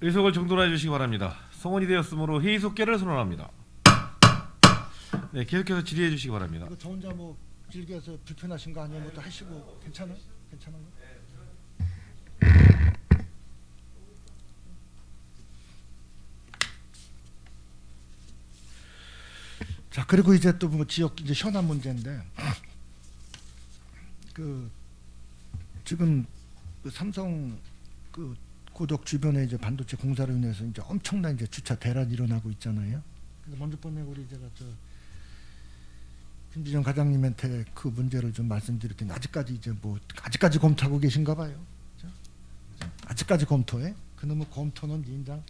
의석을 정돈해 주시기 바랍니다. 성원이 되었으므로 회의 속개를 선언합니다. 네, 계속해서 질의해 주시기 바랍니다. 이거 저 혼자 뭐 길게 해서 불편하신 거 아니에요? 뭐또 하시고 괜찮아요? 괜찮은 거? 자, 그리고 이제 또 뭐 지역 이제 현안 문제인데 그 지금 그 삼성 그 고덕 주변에 이제 반도체 공사로 인해서 이제 엄청난 이제 주차 대란이 일어나고 있잖아요. 그래서 먼저 번에 우리 제가 저 김진영 과장님한테 그 문제를 좀 말씀드릴 텐데 아직까지 이제 뭐 아직까지 검토하고 계신가 봐요. 그죠? 아직까지 검토해? 그놈의 검토는 인장.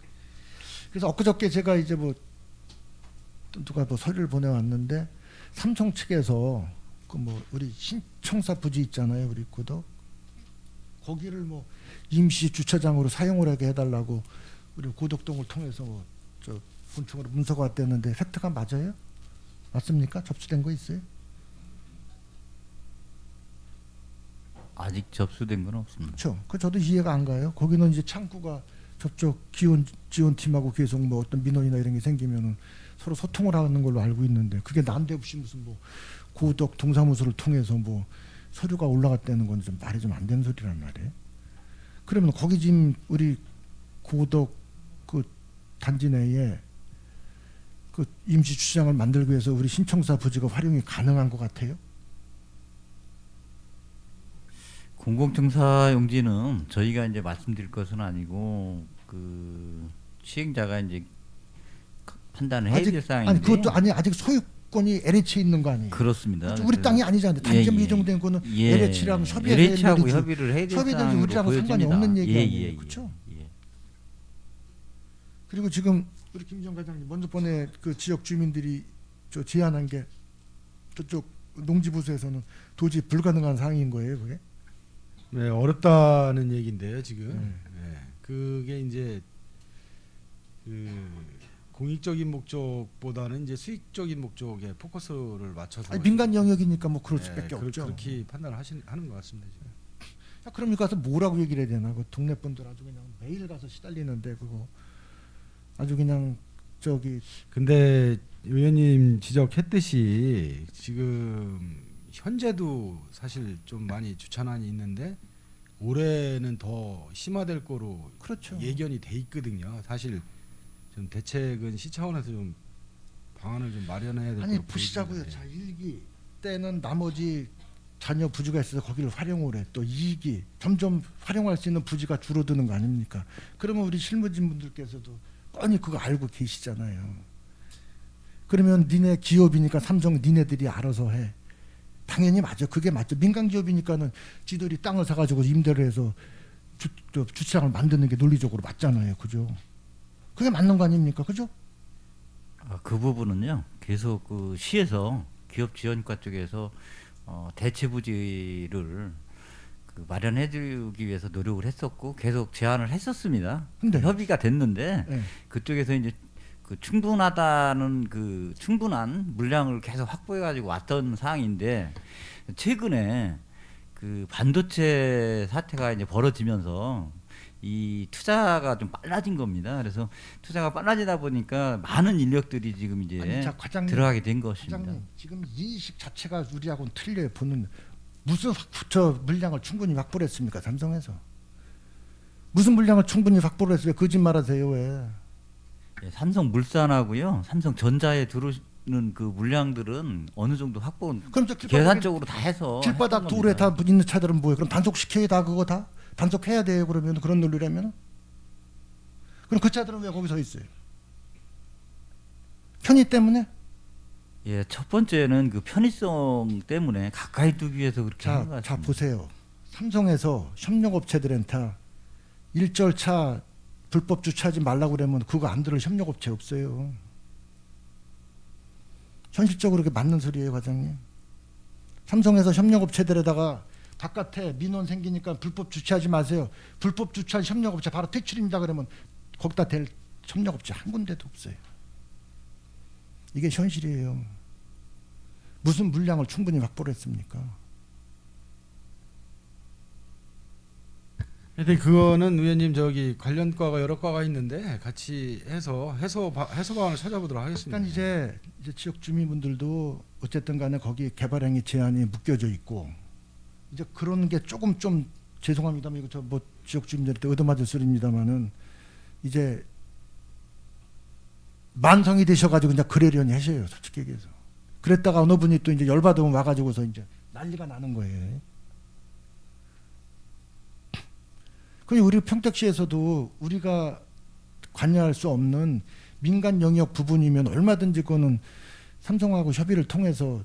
그래서 엊그저께 제가 이제 뭐 누가 뭐 서류를 보내왔는데 삼성 측에서 그 뭐 우리 신청사 부지 있잖아요, 우리 고덕 거기를 뭐 임시 주차장으로 사용을 하게 해달라고 우리 고덕동을 통해서 뭐 저 본청으로 문서가 왔댔는데 팩트가 맞아요? 맞습니까? 접수된 거 있어요? 아직 접수된 건 없습니다. 그렇죠. 그 저도 이해가 안 가요. 거기는 이제 창구가 저쪽 지원팀하고 계속 뭐 어떤 민원이나 이런 게 생기면은 서로 소통을 하는 걸로 알고 있는데 그게 난데없이 무슨 뭐 고덕 동사무소를 통해서 뭐 서류가 올라갔다는 건 좀 말이 좀 안 되는 소리란 말이에요. 그러면 거기 지금 우리 고덕 그 단지 내에 그 임시 주차장을 만들기 위해서 우리 신청사 부지가 활용이 가능한 것 같아요? 공공청사 용지는 저희가 이제 말씀드릴 것은 아니고 그 시행자가 이제 판단을 해야 될 사항인데. 아니 그것도 아니 아직 소유권이 LH에 있는 거 아니에요? 그렇습니다. 우리 땅이 아니잖아요. 단지 예정된 거는 LH랑 협의해야 LH하고 협의를 해야 될 협의는 우리랑 상관이 없는 얘기 아니에요, 그렇죠? 예. 그리고 지금 우리 김정 과장님 먼저 번에 그 지역 주민들이 저 제안한 게 저쪽 농지부서에서는 도저히 불가능한 상황인 거예요, 그게? 네, 어렵다는 얘기인데요, 지금. 네. 그게 이제 그 공익적인 목적보다는 이제 수익적인 목적에 포커스를 맞춰서 아니, 민간 영역이니까 뭐 그럴 네, 수밖에 없죠. 그렇게 판단을 하는 것 같습니다. 지금. 자, 그럼 이거 가서 뭐라고 얘기를 해야 되나? 그 동네 분들 아주 그냥 매일 가서 시달리는데 그거 아주 그냥 저기 근데 의원님 지적했듯이 지금 현재도 사실 좀 많이 주차난이 있는데 올해는 더 심화될 거로 그렇죠. 예견이 돼 있거든요. 사실 좀 대책은 시 차원에서 좀 방안을 좀 마련해야 될 아니 거로 보시자고요. 보이는데. 자, 1기 때는 나머지 자녀 부지가 있어서 거기를 활용을 해. 또 2기 점점 활용할 수 있는 부지가 줄어드는 거 아닙니까? 그러면 우리 실무진 분들께서도 뻔히 그거 알고 계시잖아요. 그러면 니네 기업이니까 삼성 니네들이 알아서 해. 당연히 맞아. 그게 맞죠. 민간 기업이니까는 지들이 땅을 사가지고 임대를 해서 주차장을 만드는 게 논리적으로 맞잖아요. 그죠? 그게 맞는 거 아닙니까? 그죠? 그 부분은요. 계속 그 시에서 기업지원과 쪽에서 대체 부지를 그 마련해주기 위해서 노력을 했었고 계속 제안을 했었습니다. 근데 협의가 됐는데 네. 그쪽에서 이제 그 충분하다는 그 충분한 물량을 계속 확보해가지고 왔던 상황인데 최근에 그 반도체 사태가 이제 벌어지면서 이 투자가 좀 빨라진 겁니다. 그래서 투자가 빨라지다 보니까 많은 인력들이 지금 이제 아니, 자, 과장님, 들어가게 된 것입니다. 과장님, 지금 인식 자체가 우리하고는 틀려요. 보는 무슨 저 물량을 충분히 확보를 했습니까? 삼성에서 무슨 물량을 충분히 확보를 했어요? 거짓말하세요 왜? 예, 삼성물산하고요, 삼성전자에 들어오는 그 물량들은 어느 정도 확보 그럼 저 계산적으로 다 해서 길바닥 했던 도로에 겁니다. 다 있는 차들은 뭐예요? 그럼 단속시켜야 다 그거 다 단속해야 돼요. 그러면 그런 논리라면 그럼 그 차들은 왜 거기 서 있어요? 편의 때문에? 예, 첫 번째는 그 편의성 때문에 가까이 두기 위해서 그렇게 하는 것 자 같습니다. 보세요. 삼성에서 협력업체들한테 일절차 불법 주차하지 말라고 그러면 그거 안 들을 협력업체 없어요. 현실적으로 그게 맞는 소리예요, 과장님. 삼성에서 협력업체들에다가 바깥에 민원 생기니까 불법 주차하지 마세요. 불법 주차한 협력업체 바로 퇴출입니다. 그러면 거기다 댈 협력업체 한 군데도 없어요. 이게 현실이에요. 무슨 물량을 충분히 확보를 했습니까? 하여튼 그거는 의원님 저기 관련과가 여러 과가 있는데 같이 해서 해소 방안을 찾아보도록 하겠습니다. 그러니까 이제 지역 주민분들도 어쨌든 간에 거기 개발행위 제한이 묶여져 있고 이제 그런 게 조금 좀 죄송합니다만 이거 저 뭐 지역 주민들한테 얻어맞을 소리입니다만은 이제 만성이 되셔가지고 그냥 그러려니 하셔요, 솔직히 얘기해서. 그랬다가 어느 분이 또 이제 열받으면 와가지고서 이제 난리가 나는 거예요. 그 우리 평택시에서도 우리가 관여할 수 없는 민간 영역 부분이면 얼마든지 그거는 삼성하고 협의를 통해서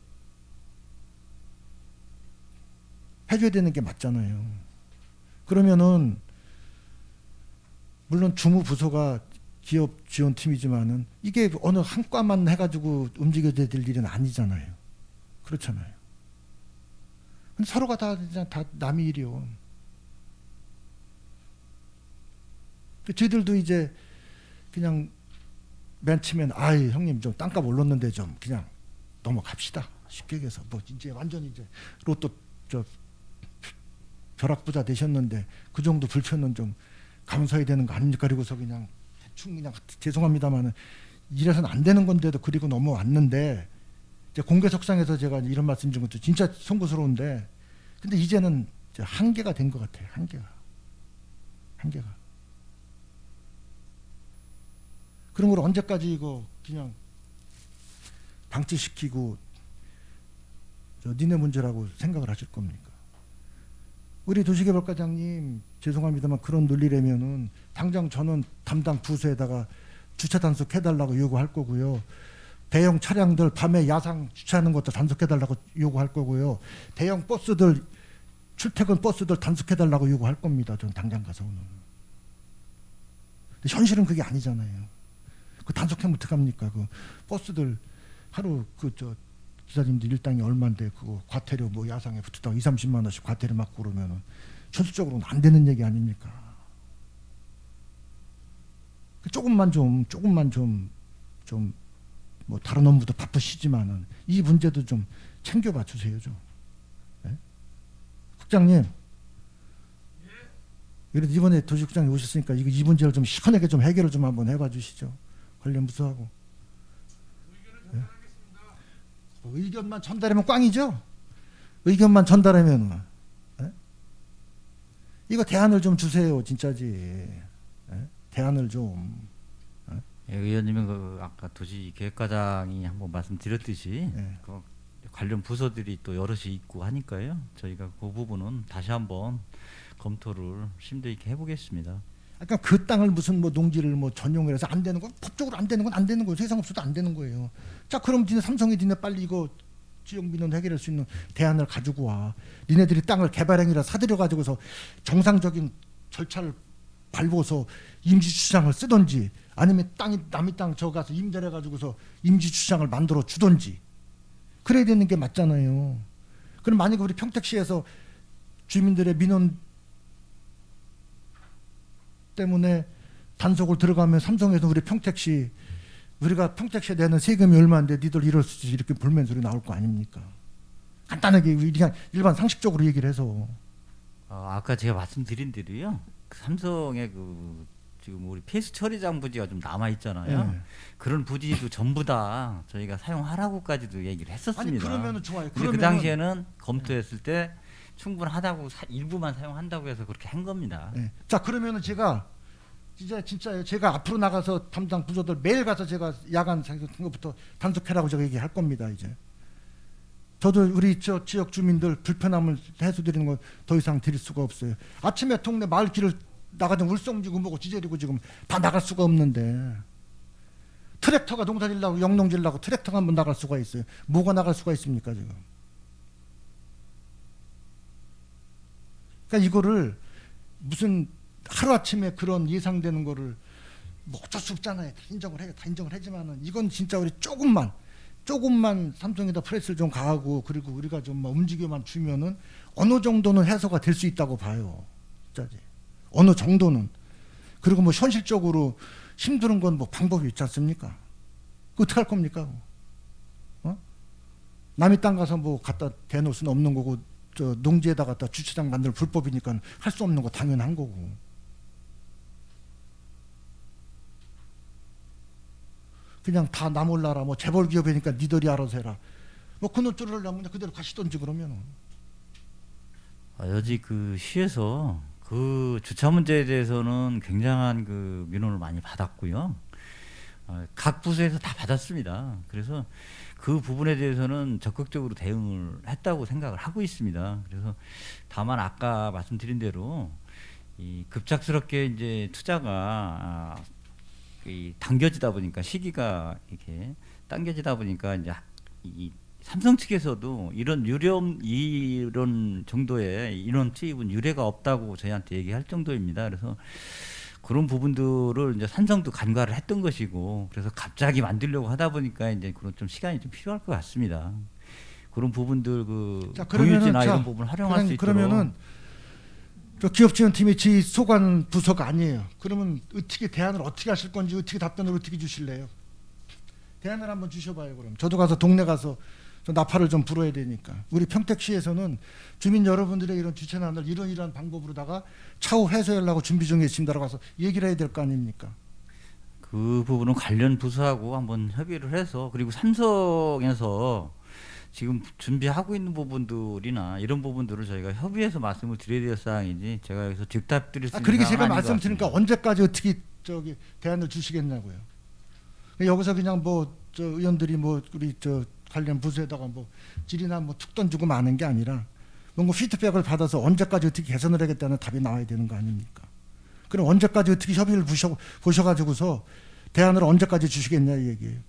해줘야 되는 게 맞잖아요. 그러면은 물론 주무부서가 기업 지원팀이지만은 이게 어느 한 과만 해가지고 움직여야 될 일은 아니잖아요. 그렇잖아요. 근데 서로가 다 남의 일이요. 저희들도 이제 그냥 맨 처음엔 아이 형님 좀 땅값 올랐는데 좀 그냥 넘어갑시다. 쉽게 얘기해서 뭐 이제 완전히 이제 로또 저 벼락부자 되셨는데 그 정도 불편은 좀 감수해야 되는 거 아닙니까? 그리고서 그냥 대충 그냥 죄송합니다만은 이래서는 안 되는 건데도 그리고 넘어왔는데 이제 공개석상에서 제가 이런 말씀 준 것도 진짜 송구스러운데 근데 이제는 이제 한계가 된 것 같아요. 한계가. 그런 걸 언제까지 이거 그냥 방치시키고 저 니네 문제라고 생각을 하실 겁니까? 우리 도시개발과장님 죄송합니다만 그런 논리라면은 당장 저는 담당 부서에다가 주차 단속해달라고 요구할 거고요. 대형 차량들 밤에 야상 주차하는 것도 단속해달라고 요구할 거고요. 대형 버스들 출퇴근 버스들 단속해달라고 요구할 겁니다. 전 당장 가서는. 근데 현실은 그게 아니잖아요. 그 단속하면 어떡합니까? 그 버스들 하루 그 저 기사님들 일당이 얼마인데 그거 과태료 뭐 야상에 붙었다가 20-30만 원씩 과태료 맞고 그러면은 현실적으로는 안 되는 얘기 아닙니까? 조금만 좀 뭐 다른 업무도 바쁘시지만은 이 문제도 좀 챙겨봐 주세요 좀. 네? 국장님. 그래도 이번에 도시국장님 오셨으니까 이 문제를 좀 시원하게 좀 해결을 좀 한번 해봐 주시죠. 관련 부서하고. 네? 의견만 전달하면 꽝이죠. 의견만 전달하면 네? 이거 대안을 좀 주세요, 진짜지. 네? 대안을 좀. 예, 의원님은 그 아까 도시계획과장이 한번 말씀드렸듯이 네. 그 관련 부서들이 또 여럿이 있고 하니까요. 저희가 그 부분은 다시 한번 검토를 심도 있게 해보겠습니다. 그러니까 그 땅을 무슨 뭐 농지를 뭐 전용을 해서 안 되는 건 법적으로 안 되는 건 안 되는 거예요. 세상 없어도 안 되는 거예요. 자, 그럼 니네 삼성이 니네 빨리 이거 지역 민원 해결할 수 있는 대안을 가지고 와. 니네들이 땅을 개발행위라 사들여 가지고서 정상적인 절차를 밟아서 임시주차장을 쓰던지 아니면 땅이 남의 땅 저 가서 임대를 해가지고서 임시주차장을 만들어 주던지 그래야 되는 게 맞잖아요. 그럼 만약에 우리 평택시에서 주민들의 민원 때문에 단속을 들어가면 삼성에서 우리 평택시 우리가 평택시에 내는 세금이 얼마인데 니들 이럴 수 있지 이렇게 불만 소리 나올 거 아닙니까? 간단하게 그냥 일반 상식적으로 얘기를 해서 아까 제가 말씀드린 대로요. 그 삼성의 그 지금 우리 폐수 처리장 부지가 좀 남아 있잖아요. 네. 그런 부지도 전부 다 저희가 사용하라고까지도 얘기를 했었습니다. 아니 그러면은 좋아요. 근데 그 당시에는 검토했을 때 충분하다고 일부만 사용한다고 해서 그렇게 한 겁니다. 네. 자 그러면은 제가 이제 진짜 제가 앞으로 나가서 담당 부서들 매일 가서 제가 야간 같은 것부터 단속해라고 제가 얘기할 겁니다. 이제 저도 우리 저 지역 주민들 불편함을 해소드리는 건 더 이상 드릴 수가 없어요. 아침에 동네 마을 길을 나가던 울성지고 뭐고 지저리고 지금 다 나갈 수가 없는데 트랙터가 농사 지려고 영농 지려고 트랙터가 한번 나갈 수가 있어요. 뭐가 나갈 수가 있습니까 지금? 그러니까 이거를 무슨 하루아침에 그런 예상되는 거를 뭐 어쩔 수 없잖아요. 다 인정을 하지만은 이건 진짜 우리 조금만 삼성에다 프레스를 좀 가하고 그리고 우리가 좀 움직여만 주면은 어느 정도는 해소가 될 수 있다고 봐요. 진짜지. 어느 정도는. 그리고 뭐 현실적으로 힘드는 건 뭐 방법이 있지 않습니까? 그 어떻게 할 겁니까? 어? 남의 땅 가서 뭐 갖다 대놓을 수는 없는 거고 저 농지에다 갖다 주차장 만들 불법이니까 할 수 없는 거 당연한 거고. 그냥 다 나 몰라라 뭐 재벌 기업이니까 니들이 알아서 해라. 뭐 그놈 뚫으려면 그대로 가시던지 그러면은. 여지 그 시에서 그 주차 문제에 대해서는 굉장한 그 민원을 많이 받았고요. 각 부서에서 다 받았습니다. 그래서 그 부분에 대해서는 적극적으로 대응을 했다고 생각을 하고 있습니다. 그래서 다만 아까 말씀드린 대로 이 급작스럽게 이제 투자가 이 당겨지다 보니까 시기가 이렇게 당겨지다 보니까 이제 이 삼성 측에서도 이런 이런 정도의 인원 투입은 유례가 없다고 저희한테 얘기할 정도입니다. 그래서 그런 부분들을 이제 삼성도 간과를 했던 것이고, 그래서 갑자기 만들려고 하다 보니까 이제 그런 좀 시간이 좀 필요할 것 같습니다. 그런 부분들 그 공유지나 이런 부분을 활용할 수 있도록. 그러면은 저 기업지원팀이 지 소관 부서가 아니에요. 그러면 어떻게 대안을 어떻게 하실 건지 어떻게 답변을 어떻게 주실래요? 대안을 한번 주셔봐요. 그럼 저도 가서 동네 가서 저 나팔을 좀 불어야 되니까. 우리 평택시에서는 주민 여러분들의 이런 주차난을 이런 방법으로다가 차후 해소하려고 준비 중에 있습니다라고 가서 얘기를 해야 될 거 아닙니까? 그 부분은 관련 부서하고 한번 협의를 해서, 그리고 삼성에서 지금 준비하고 있는 부분들이나 이런 부분들을 저희가 협의해서 말씀을 드려야 될 사항이지 제가 여기서 즉답 드릴 수 있는 그러게 상황은 제가 아닌 것 말씀드리니까 같습니다. 언제까지 어떻게 저기 대안을 주시겠냐고요. 여기서 그냥 뭐 저 의원들이 뭐 우리 저 관련 부서에다가 뭐 질이나 뭐 툭 던지고 마는 게 아니라 뭔가 피드백을 받아서 언제까지 어떻게 개선을 하겠다는 답이 나와야 되는 거 아닙니까? 그럼 언제까지 어떻게 협의를 보셔가지고서 대안을 언제까지 주시겠냐 이 얘기예요.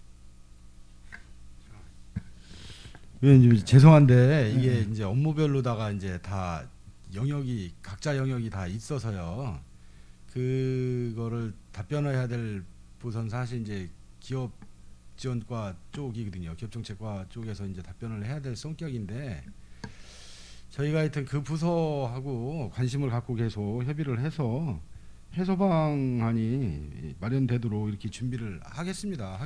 위원님 죄송한데 이게 이제 업무별로다가 이제 다 영역이 각자 영역이 다 있어서요. 그거를 답변을 해야 될 부서는 사실 이제 기업 지원과 쪽이거든요. 기업정책과 쪽에서 이제 답변을 해야 될 성격인데 저희가 하여튼 그 부서하고 관심을 갖고 계속 협의를 해서 해소 방안이 마련되도록 이렇게 준비를 하겠습니다.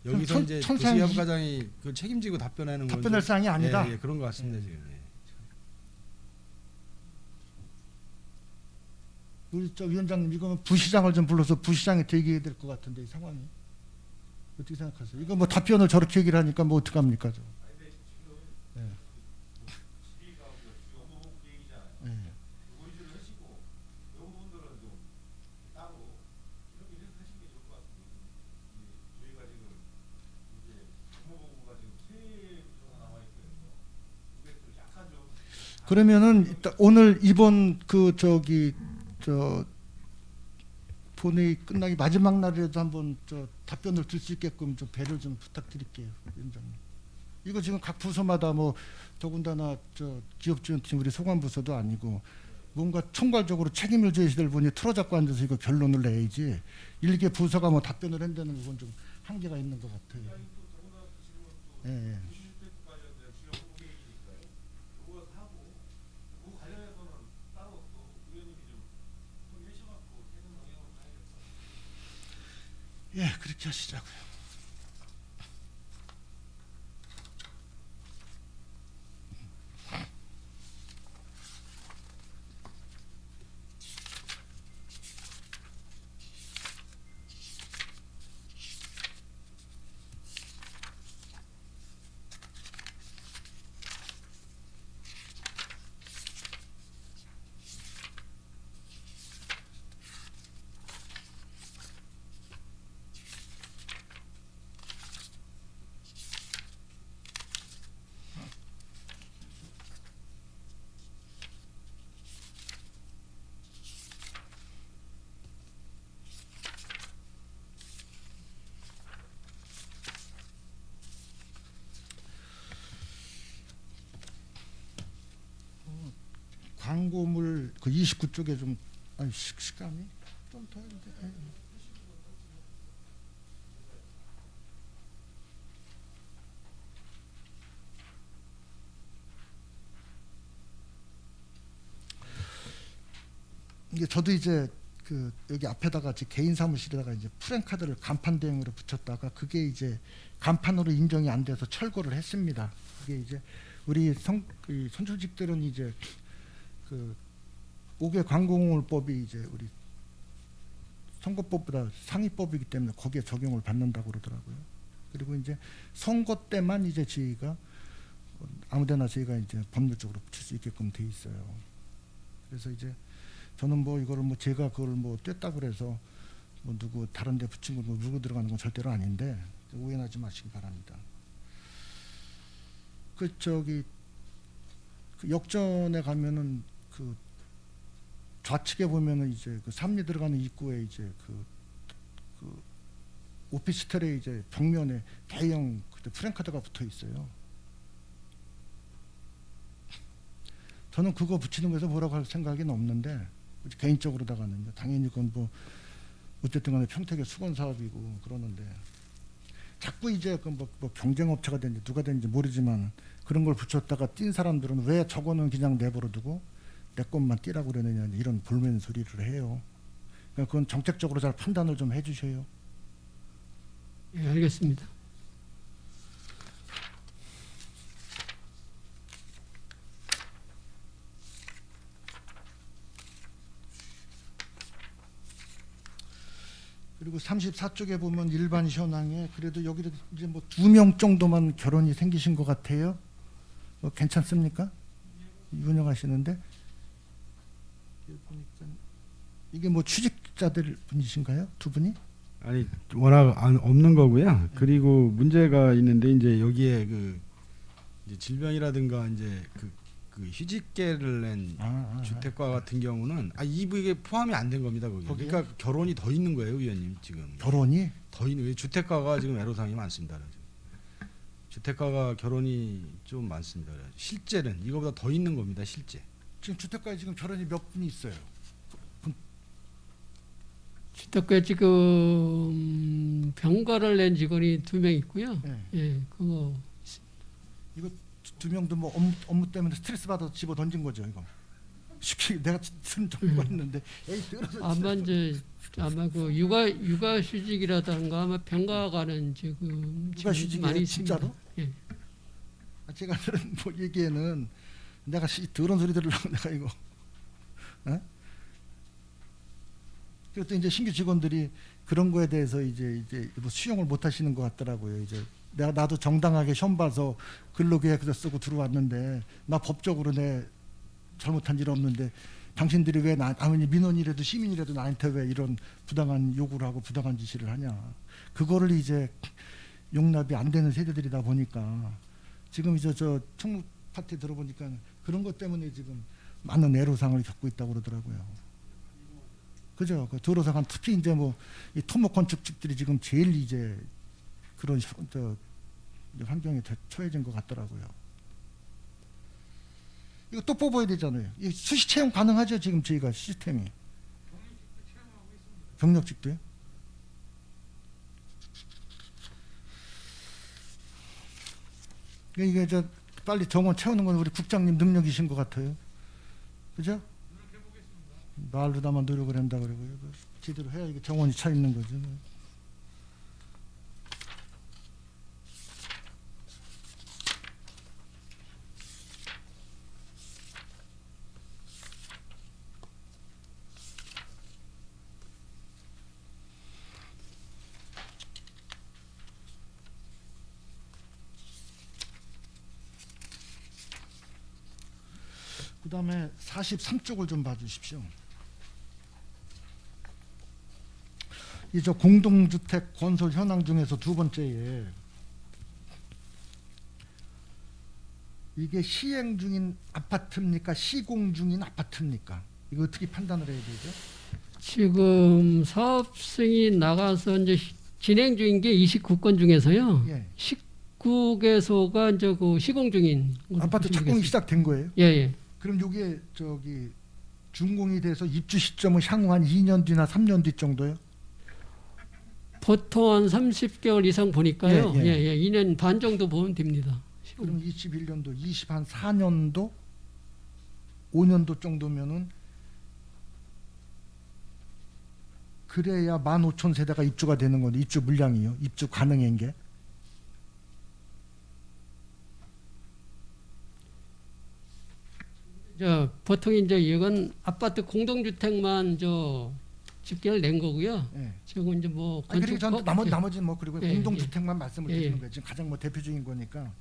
여기서 이제 부시협 과장이 그 책임지고 답변하는 건 답변할 사항이 아니다. 예, 그런 것 같습니다. 지금. 예. 우리 저 위원장님 이거는 부시장을 좀 불러서 부시장이 대기해야 될 것 같은데 이 상황이 어떻게 생각하세요? 이거 뭐 답변을 저렇게 얘기를 하니까 뭐 어떡 합니까? 저. 네. 네. 그러면은 일단 오늘 이번 그 저기 저 본회의 끝나기 마지막 날이라도 한번 저 답변을 들 수 있게끔 좀 배를 좀 부탁드릴게요, 위원장님. 이거 지금 각 부서마다 뭐 더군다나 저 기업지원팀 우리 소관부서도 아니고 뭔가 총괄적으로 책임을 져야 될 분이 틀어잡고 앉아서 이거 결론을 내야지 일개 부서가 뭐 답변을 한다는 건 좀 한계가 있는 것 같아요. 예. 예. 예, 그렇게 하시자고요. 광고물 그 29쪽에 좀 아니 시간이 좀 더 있는데. 예. 이게 저도 이제 그 여기 앞에다가 제 개인 사무실에다가 이제 프랜카드를 간판 대행으로 붙였다가 그게 이제 간판으로 인정이 안 돼서 철거를 했습니다. 그게 이제 우리 그 선출직들은 이제 그 5개 관공홀법이 이제 우리 선거법보다 상위법이기 때문에 거기에 적용을 받는다고 그러더라고요. 그리고 이제 선거 때만 이제 저희가 아무데나 저희가 이제 법률적으로 붙일 수 있게끔 돼 있어요. 그래서 이제 저는 뭐 이거를 뭐 제가 그걸 뭐 뗐다 그래서 뭐 누구 다른 데 붙인 거 뭐 누구 들어가는 건 절대로 아닌데 오해하지 마시기 바랍니다. 그 저기 그 역전에 가면은 그 좌측에 보면은 이제 그 삼리 들어가는 입구에 이제 그 오피스텔에 이제 벽면에 대형 그때 프랭카드가 붙어 있어요. 저는 그거 붙이는 거에서 뭐라고 할 생각은 없는데 개인적으로다가는요. 당연히 그건 뭐 어쨌든 간에 평택의 수건 사업이고 그러는데 자꾸 이제 그 뭐 경쟁업체가 된지 누가 된지 모르지만 그런 걸 붙였다가 뛴 사람들은 왜 저거는 그냥 내버려 두고 내 것만 띄라고 그러느냐 이런 볼멘 소리를 해요. 그러니까 그건 정책적으로 잘 판단을 좀 해주셔요. 예, 알겠습니다. 그리고 34쪽에 보면 일반 현황에 그래도 여기도 이제 뭐 2명 정도만 결혼이 생기신 것 같아요. 괜찮습니까? 운영하시는데 이게 뭐 취직자들 분이신가요? 두 분이? 아니 워낙 없는 거고요. 그리고 문제가 있는데 이제 여기에 그 이제 질병이라든가 이제 그 휴직계를 낸 주택과 같은 경우는 이게 포함이 안 된 겁니다. 거기. 거기요? 그러니까 결혼이 더 있는 거예요, 위원님 지금. 결혼이? 더 있는 왜 주택가가 지금 애로사항이 많습니다. 주택가가 결혼이 좀 많습니다. 실제는 이거보다 더 있는 겁니다. 실제. 지금 주택가에 지금 결혼이 몇 분이 있어요? 주택가에 지금 병가를 낸 직원이 2명 있고요. 네. 예, 그거 이거 두 명도 뭐 업무 때문에 스트레스 받아서 집어 던진 거죠, 이거. 쉽게 내가 들은 정보가 있는데 에이 들어서 아마 그 육아휴직이라든가 아마 병가가는 지금 육아휴직이에요, 많이 있습니다. 진짜로? 예. 제가 들은 뭐 얘기에는 내가 더러운 소리 들으려고 내가 이거 그것도 이제 신규 직원들이 그런 거에 대해서 이제 뭐 수용을 못 하시는 것 같더라고요. 이제 나도 정당하게 시험 봐서 근로계약서 쓰고 들어왔는데 나 법적으로 내 잘못한 일 없는데 당신들이 왜 아무리 민원이라도 시민이라도 나한테 왜 이런 부당한 요구를 하고 부당한 지시를 하냐. 그거를 이제 용납이 안 되는 세대들이다 보니까 지금 이제 저 총무 파티 들어보니까 그런 것 때문에 지금 많은 애로사항을 겪고 있다고 그러더라고요. 그죠? 그 도로상한 특히 이제 뭐 이 토목 건축직들이 지금 제일 이제 그런 환경에 처해진 것 같더라고요. 이거 또 뽑아야 되잖아요. 이 수시 채용 가능하죠? 지금 저희가 시스템이. 경력직도요? 이게 저 빨리 정원 채우는 건 우리 국장님 능력이신 것 같아요. 그죠? 말로다만 노력을 한다 그러고요. 제대로 해야 이게 정원이 차 있는 거죠. 그 다음에 43쪽을 좀 봐주십시오. 이 저 공동주택 건설 현황 중에서 두 번째에 이게 시행 중인 아파트입니까? 시공 중인 아파트입니까? 이거 어떻게 판단을 해야 되죠? 지금 사업승이 나가서 이제 진행 중인 게 29건 중에서요. 예. 19개소가 이제 그 시공 중인 아파트 착공이 시작된 거예요? 예, 예. 그럼 이게 저기 준공이 돼서 입주 시점은 향후 한 2년 뒤나 3년 뒤 정도요? 보통 한 30개월 이상 보니까요. 예, 예. 예, 2년 반 정도 보면 됩니다. 그럼 21년도, 24년도, 5년도 정도면은 그래야 15,000세대가 입주가 되는 건데 입주 물량이요. 입주 가능한 게. 보통 이제 이건 아파트 공동주택만 집계를 낸 거고요. 예. 지금 이제 뭐 아니, 그리고 전 예. 나머지는 뭐 그리고 예, 공동주택만 말씀을 예, 드리는 예. 거예요. 지금 가장 뭐 대표적인 거니까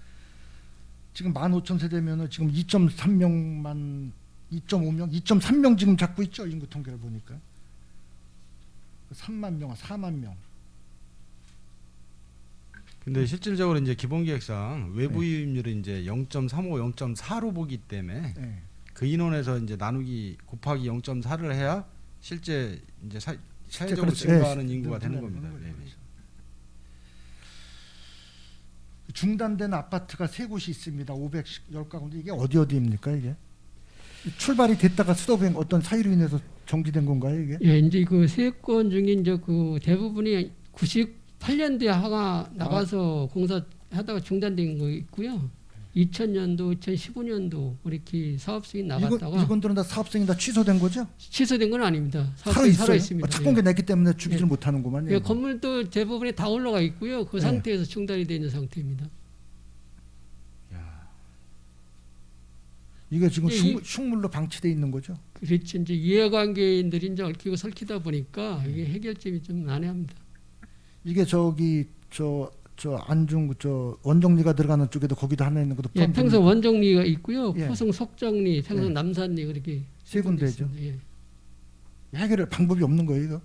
지금 15,000세대면은 지금 2.3명만 2.5명, 2.3명 지금 잡고 있죠. 인구 통계를 보니까 3만 명, 4만 명. 근데 실질적으로 이제 기본계획상 외부 유입률이 이제 0.35, 0.4로 보기 때문에 예. 그 인원에서 이제 나누기 곱하기 0.4를 해야 실제 이제 사회적으로 그렇죠. 증가하는 예, 인구가 되는 증가하는 겁니다. 거예요. 네, 네. 중단된 아파트가 세 곳이 있습니다. 510 가운데 이게 어디입니까 이게? 출발이 됐다가 스톱한 어떤 사유로 인해서 정지된 건가요 이게? 예, 이제 그 세건 중에 이제 그 대부분이 98년도에 하가 나가서 공사하다가 중단된 거 있고요. 2000년도, 2015년도 이렇게 사업성이 나갔다가 이건들은 다 사업성이 다 취소된 거죠? 취소된 건 아닙니다. 살아 사업성이 있어요. 살아 있습니다. 착공계 냈기 때문에 죽이질 못하는구만요. 예, 건물도 대부분이 다 올라가 있고요. 그 네. 상태에서 중단이 되어 있는 상태입니다. 이게 지금 예, 흉물로 방치돼 있는 거죠? 그렇죠. 이제 이해관계인들이 이제 얽히고 설키다 보니까 이게 해결점이 좀 난해합니다. 이게 저기 저 안중 원정리가 들어가는 쪽에도 거기도 하나 있는 것도 예, 평소 원정리가 있고요. 예. 포성 속정리, 평소 예. 남산리 그렇게 세 군데죠. 있습니다. 예. 해결할 방법이 없는 거예요, 이거?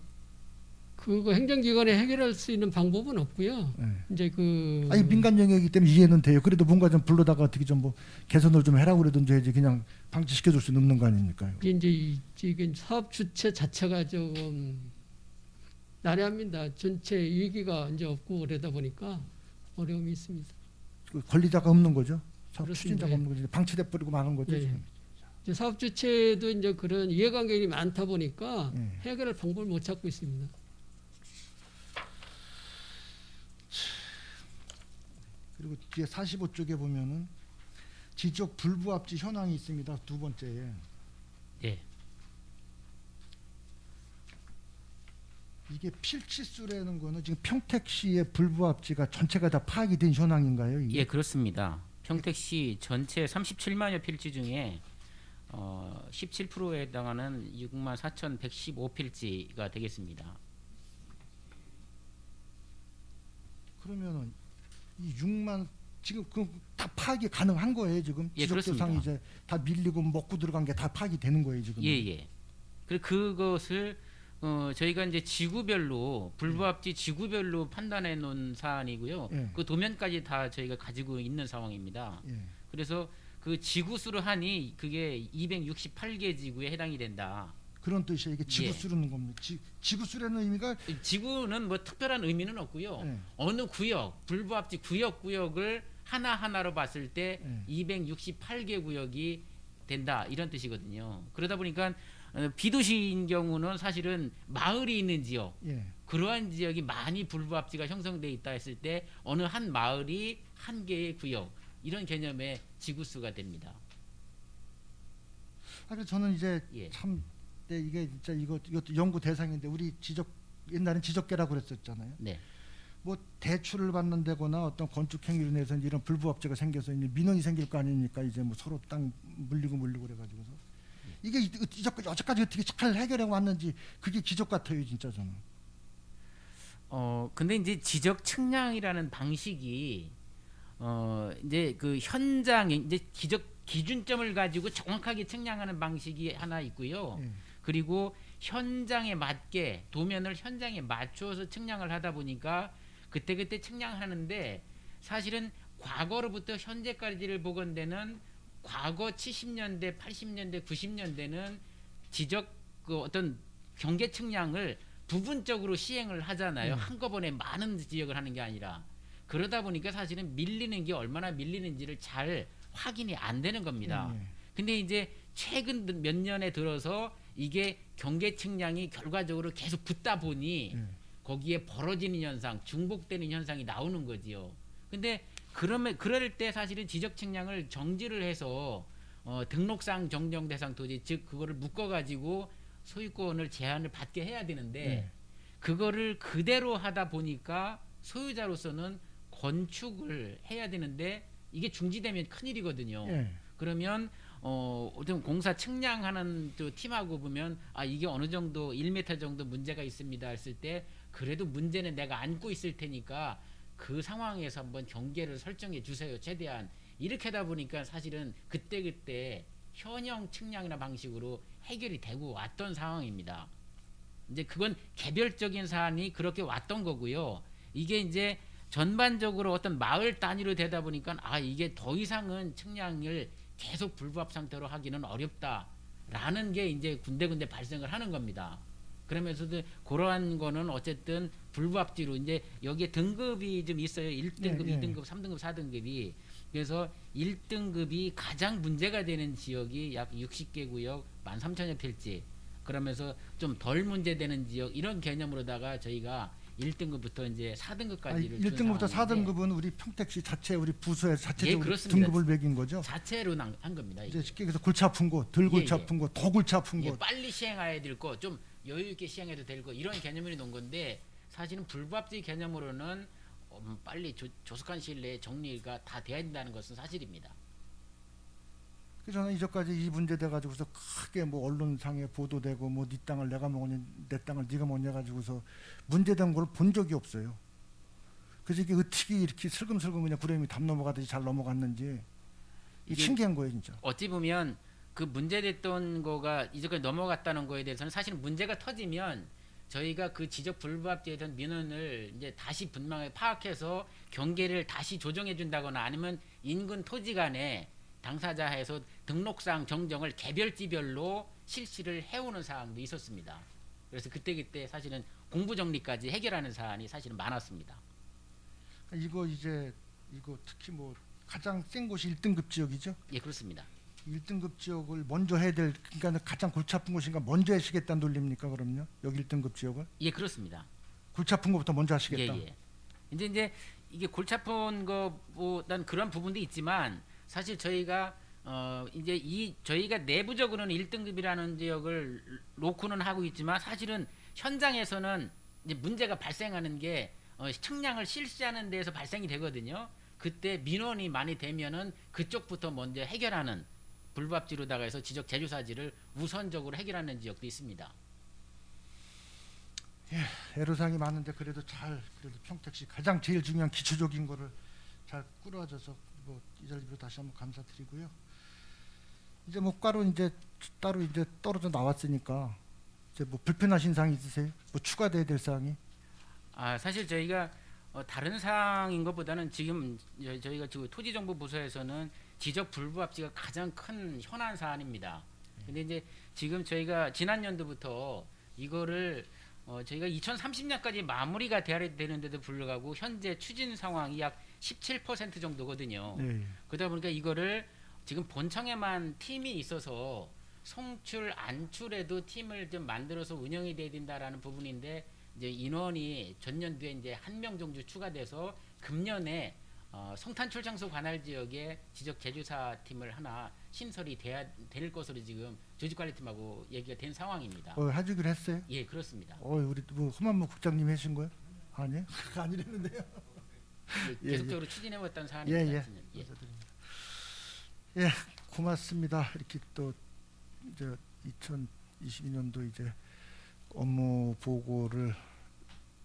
그거 행정기관에 해결할 수 있는 방법은 없고요. 예. 이제 그 아니 민간 영역이기 때문에 이해는 돼요. 그래도 뭔가 좀 불러다가 어떻게 좀 뭐 개선을 좀 해라고 그러든지 해야지 그냥 방치시켜줄 수는 없는 거 아닙니까? 이게 사업 주체 자체가 조금 난해합니다. 전체 위기가 이제 없고 그러다 보니까 어려움이 있습니다. 그 권리자가 없는 거죠. 사업 그렇습니다. 추진자가 없는 거죠. 방치돼 버리고 마는 거죠. 예. 지금. 이제 사업 주체도 이제 그런 이해관계인이 많다 보니까 예. 해결할 방법을 못 찾고 있습니다. 그리고 뒤에 45쪽에 보면은 지적 불부합지 현황이 있습니다. 두 번째에. 예. 이게 필치수라는 거는 지금 평택시의 불부합지가 전체가 다 파악이 된 현황인가요? 이게? 예, 그렇습니다. 평택시 전체 37만여 필지 중에 17%에 해당하는 64,115필지가 되겠습니다. 그러면은 이 6만 지금 그 다 파악이 가능한 거예요 지금 예, 지적 대상이 그렇습니다. 이제 다 밀리고 먹고 들어간 게 다 파악이 되는 거예요 지금. 예, 예. 그리고 그것을 저희가 이제 지구별로 불부합지 지구별로 판단해 놓은 사안이고요. 예. 그 도면까지 다 저희가 가지고 있는 상황입니다. 예. 그래서 그 지구수로 하니 그게 268개 지구에 해당이 된다. 그런 뜻이에요. 이게 지구 예. 수라는 겁니다. 지구수라는 의미가 지구는 뭐 특별한 의미는 없고요. 예. 어느 구역, 불부합지 구역을 하나하나로 봤을 때 예. 268개 구역이 된다 이런 뜻이거든요. 그러다 보니까 비도시인 경우는 사실은 마을이 있는 지역, 예. 그러한 지역이 많이 불부합지가 형성돼 있다 했을 때 어느 한 마을이 한 개의 구역 이런 개념의 지구수가 됩니다. 그래서 저는 이제 예. 참 이게 진짜 이것도 연구 대상인데 우리 옛날엔 지적계라고 그랬었잖아요. 네. 뭐 대출을 받는다거나 어떤 건축 행위로 인해서 이제 이런 불부합지가 생겨서 이제 민원이 생길 거 아닙니까? 이제 뭐 서로 땅 물리고 그래가지고서 이게 여태까지 어떻게 잘 해결해 왔는지 그게 기적 같아요, 진짜 저는. 근데 이제 지적 측량이라는 방식이 이제 그 현장에 이제 기준점을 가지고 정확하게 측량하는 방식이 하나 있고요. 예. 그리고 현장에 맞게 도면을 현장에 맞추어서 측량을 하다 보니까 그때 측량하는데 사실은 과거로부터 현재까지를 보건대는 과거 70년대, 80년대, 90년대는 지적 그 어떤 경계 측량을 부분적으로 시행을 하잖아요. 한꺼번에 많은 지역을 하는 게 아니라 그러다 보니까 사실은 밀리는 게 얼마나 밀리는지를 잘 확인이 안 되는 겁니다. 예. 근데 이제 최근 몇 년에 들어서 이게 경계 측량이 결과적으로 계속 붙다 보니 예. 거기에 벌어지는 현상, 중복되는 현상이 나오는 거지요. 근데 그럴 때 사실은 지적 측량을 정지를 해서 등록상 정정 대상 토지 즉 그거를 묶어 가지고 소유권을 제한을 받게 해야 되는데 네. 그거를 그대로 하다 보니까 소유자로서는 건축을 해야 되는데 이게 중지되면 큰일이거든요. 예. 그러면 어떤 공사 측량하는 또 팀하고 보면 아 이게 어느 정도 1m 정도 문제가 있습니다 했을 때 그래도 문제는 내가 안고 있을 테니까 그 상황에서 한번 경계를 설정해 주세요 최대한 이렇게 하다 보니까 사실은 그때 현형 측량이나 방식으로 해결이 되고 왔던 상황입니다. 이제 그건 개별적인 사안이 그렇게 왔던 거고요. 이게 이제 전반적으로 어떤 마을 단위로 되다 보니까 아 이게 더 이상은 측량을 계속 불부합 상태로 하기는 어렵다라는 게 이제 군데군데 발생을 하는 겁니다. 그러면서도 그러한 거는 어쨌든 불부합지로 이제 여기에 등급이 좀 있어요. 1등급, 예, 예. 2등급, 3등급, 4등급이. 그래서 1등급이 가장 문제가 되는 지역이 약 60개 구역 13,000여 필지. 그러면서 좀 덜 문제되는 지역 이런 개념으로다가 저희가 1등급부터 이제 4등급까지를 1등급부터 4등급은 우리 평택시 자체 우리 부서에 자체적으로 예, 그렇습니다. 등급을 매긴 거죠. 자체로 한 겁니다. 이제 이게. 쉽게 얘기해서 골치 아픈 거, 덜 골치 예, 예. 아픈 거, 더 골치 아픈 예, 거. 빨리 시행해야 될 거, 좀 여유 있게 시행해도 될 거 이런 개념으로 놓은 건데 사실은 불법주의 개념으로는 빨리 조속한 시일 내에 정리가 다 돼야 된다는 것은 사실입니다. 그래서 저는 이전까지 이 문제 돼 가지고서 크게 뭐 언론상에 보도되고 뭐 네 땅을 내가 먹었냐, 내 땅을 네가 먹냐 가지고서 문제된 걸 본 적이 없어요. 그래서 이게 어떻게 이렇게 슬금슬금 그냥 구름이 담 넘어가듯이 잘 넘어갔는지 이 이게 신기한 거예요, 진짜. 어찌 보면 그 문제됐던 거가 이제까지 넘어갔다는 거에 대해서는 사실은 문제가 터지면 저희가 그 지적 불법죄에 대한 민원을 이제 다시 분명하게 파악해서 경계를 다시 조정해 준다거나 아니면 인근 토지 간에 당사자에서 등록상 정정을 개별지별로 실시를 해오는 사항도 있었습니다. 그래서 그때 사실은 공부 정리까지 해결하는 사안이 사실은 많았습니다. 이거 특히 뭐 가장 센 곳이 1등급 지역이죠. 예, 그렇습니다. 1등급 지역을 먼저 해야 될, 그러니까 가장 골치 아픈 곳인가 먼저 하시겠다는 논리입니까? 그럼요. 여기 1등급 지역을 예, 그렇습니다. 골치 아픈 것부터 먼저 하시겠다. 예. 이제 이게 골치 아픈 거보단 그런 부분도 있지만 사실 저희가 이제 저희가 내부적으로는 1등급이라는 지역을 놓고는 하고 있지만 사실은 현장에서는 이제 문제가 발생하는 게 측량을 실시하는 데에서 발생이 되거든요. 그때 민원이 많이 되면은 그쪽부터 먼저 해결하는 불법지로다가 해서 지적 제조사지를 우선적으로 해결하는 지역도 있습니다. 애로사항이 많은데 그래도 평택시 가장 제일 중요한 기초적인 거를 잘 꾸려져서 뭐 이 자리로 다시 한번 감사드리고요. 이제 뭐 따로 이제 떨어져 나왔으니까 이제 뭐 불편하신 사항 있으세요? 뭐 추가돼야 될 사항이? 사실 저희가 다른 사항인 것보다는 지금 저희가 지금 토지정보부서에서는 지적 불부합지가 가장 큰 현안 사안입니다. 근데 이제 지금 저희가 지난 연도부터 이거를 저희가 2030년까지 마무리가 돼야 되는데도 불구하고 현재 추진 상황이 약 17% 정도거든요. 네. 그러다 보니까 이거를 지금 본청에만 팀이 있어서 송출 안출에도 팀을 좀 만들어서 운영이 돼야 된다라는 부분인데 이제 인원이 전년도에 이제 한 명 정도 추가돼서 금년에 성탄출 장소 관할 지역에 지적 제조사 팀을 하나 신설이 돼야 될 것으로 지금 조직관리팀하고 얘기가 된 상황입니다. 하기로 했어요? 예, 그렇습니다. 우리 뭐 허만무 국장님 하신 거예요? 아니요? 아니랬는데요. 예, 계속적으로 추진해왔던 사안입니다. 예. 예. 예, 고맙습니다. 이렇게 또 이제 2022년도 이제 업무 보고를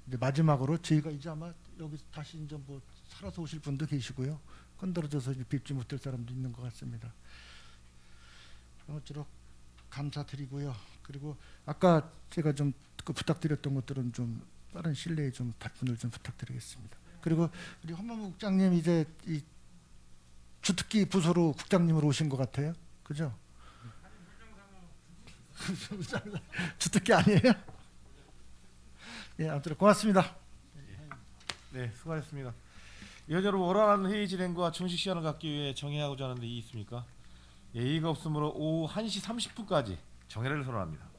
이제 마지막으로 저희가 이제 아마 여기 다시 이제 뭐 살아서 오실 분도 계시고요. 건드려져서 이제 뵙지 못할 사람도 있는 것 같습니다. 아무쪼록 감사드리고요. 그리고 아까 제가 좀 그 부탁드렸던 것들은 좀 빠른 시일 내에 좀 답변을 좀 부탁드리겠습니다. 그리고 우리 허만무 국장님 이제 이 주특기 부서로 국장님으로 오신 것 같아요. 그죠? 주특기 아니에요? 예, 아무튼 고맙습니다. 네, 수고하셨습니다. 이어저로 원활한 회의 진행과 충실 시간을 갖기 위해 정해하고자 하는 데 있습니까? 예의가 없으므로 오후 1시 30분까지 정회를 선언합니다.